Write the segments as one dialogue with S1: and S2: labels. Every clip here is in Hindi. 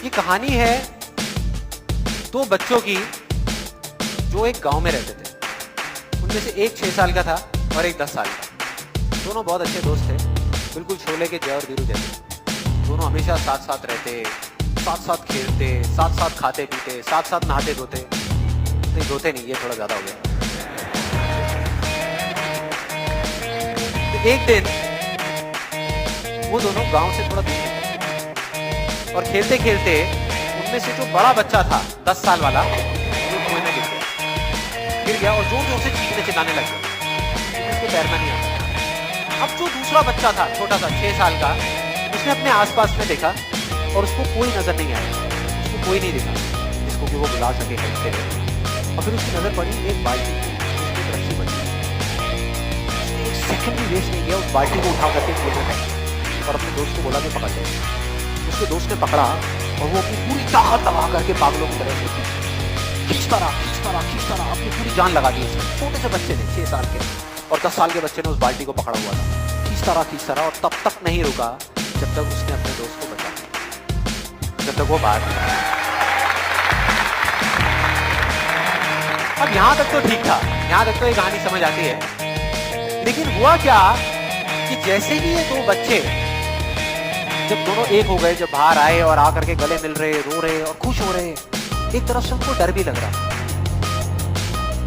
S1: ये कहानी है दो बच्चों की जो एक गांव में रहते थे। उनमें से एक 6 साल का था और एक 10 साल का। दोनों बहुत अच्छे दोस्त थे, बिल्कुल शोले के जय और वीरू जैसे। दोनों हमेशा साथ साथ रहते, साथ साथ खेलते, साथ साथ खाते पीते, साथ साथ नहाते धोते। नहीं धोते नहीं, ये थोड़ा ज्यादा हो गया। तो एक दिन वो दोनों गांव से थोड़ा दूर थे और खेलते खेलते उनमें से जो बड़ा बच्चा था 10 साल वाला, वो कुएं में गिर गया और जोर जोर से चीखने चिल्लाने लग गया। उसके पैर में नहीं आता। अब जो दूसरा बच्चा था छोटा सा 6 साल का, उसने अपने आसपास में देखा और उसको कोई नजर नहीं आया, उसको कोई नहीं दिखा जिसको कि वो बुला सके खेलते रहे। और फिर उसकी नजर पड़ी एक बाल्टी की, उसमें एक रस्सी बची। एक सेकंड भी वेस्ट नहीं किया, उस बाल्टी को उठा करके कुएं में फेंका और अपने दोस्त को बोला कि पकड़ ले। उसके दोस्त ने पकड़ा और वो अपनी पूरी ताकत लगा करके पागलों की तरह से खींचता रहा, अपनी पूरी जान लगा दी उसने। छोटे से बच्चे ने 6 साल के और 10 साल के बच्चे ने उस बाल्टी को पकड़ा हुआ था। खींचता रहा और तब तक नहीं रुका जब तक उसने अपने दोस्त को बचा लिया, जब तक वो बाहर नहीं आया। अब यहां तक तो ठीक था, यहां तक तो ये कहानी समझ आती है। लेकिन हुआ क्या कि जैसे ही ये दो बच्चे जब दोनों एक हो गए, जब बाहर आए और आकर के गले मिल रहे, रो रहे और खुश हो रहे, एक तरफ से उनको डर भी लग रहा।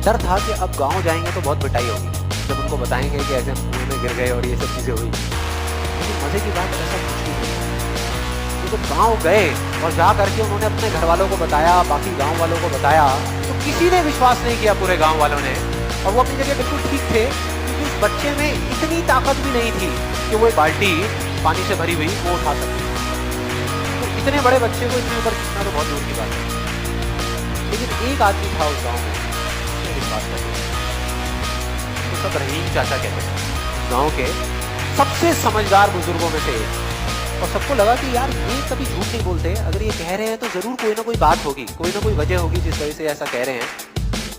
S1: डर था कि अब गांव जाएंगे तो बहुत पिटाई होगी जब उनको बताएंगे कि ऐसे कुएं में गिर गए और ये सब चीजें हुई। लेकिन मजे की बात ऐसा कुछ नहीं हुई। तो गांव गए और जा करके उन्होंने अपने घर वालों को बताया, बाकी गांव वालों को बताया, तो किसी ने विश्वास नहीं किया, पूरे गांव वालों ने। और वो अपनी जगह बिल्कुल ठीक थे, क्योंकि उस बच्चे में इतनी ताकत भी नहीं थी कि वो बाल्टी पानी से भरी हुई वो उठा सकते। तो इतने बड़े बच्चे को इतने ऊपर खींचना तो बहुत दूर की बात है। लेकिन एक आदमी था उस गांव में, उसने विश्वास कर लिया। तो सब रहीम चाचा कहते हैं, गांव के सबसे समझदार बुजुर्गों में से एक। और सबको लगा कि यार ये कभी झूठ नहीं बोलते, अगर ये कह रहे हैं तो जरूर कोई ना कोई बात होगी, कोई ना कोई वजह होगी जिस वजह से ऐसा कह रहे हैं।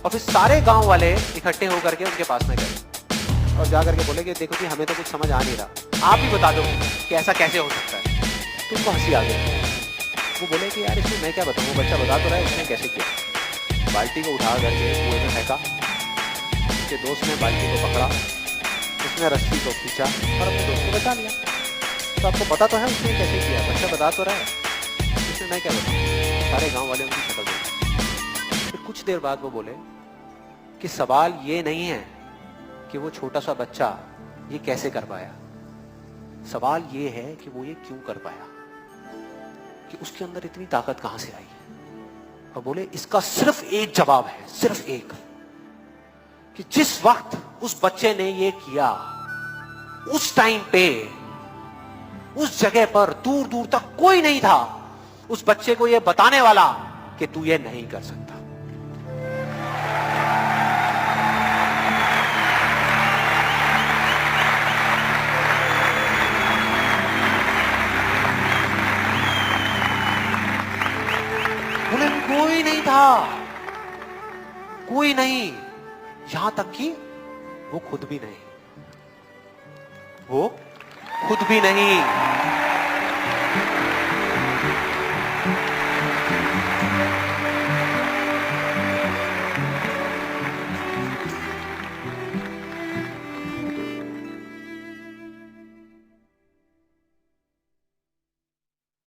S1: और फिर सारे गांव वाले इकट्ठे होकर के उनके पास में गए और जाकर के बोले कि देखो कि हमें तो कुछ समझ आ नहीं रहा, आप ही बता दो कि ऐसा कैसे हो सकता है। तो उनको हंसी आ गई। वो बोले कि यार इसमें मैं क्या बताऊँ, वो बच्चा बता तो रहा है उसने कैसे किया। बाल्टी को उठा करके कुएं में फेंका, उसके दोस्त ने बाल्टी को पकड़ा, उसने रस्सी को खींचा और अपने दोस्त को बचा लिया। तो आपको पता तो है उसने कैसे किया, बच्चा बता तो रहा है, इसमें मैं क्या बताऊँ। सारे गांव वाले उनकी शक्ल देखी। फिर कुछ देर बाद वो बोले कि सवाल ये नहीं है कि वो छोटा सा बच्चा ये कैसे कर पाया, सवाल ये है कि वो ये क्यों कर पाया, कि उसके अंदर इतनी ताकत कहां से आई। और बोले इसका सिर्फ एक जवाब है, सिर्फ एक, कि जिस वक्त उस बच्चे ने ये किया, उस टाइम पे उस जगह पर दूर दूर तक कोई नहीं था उस बच्चे को ये बताने वाला कि तू ये नहीं कर सकता। बोले कोई नहीं था, कोई नहीं, यहां तक कि वो खुद भी नहीं, वो खुद भी नहीं।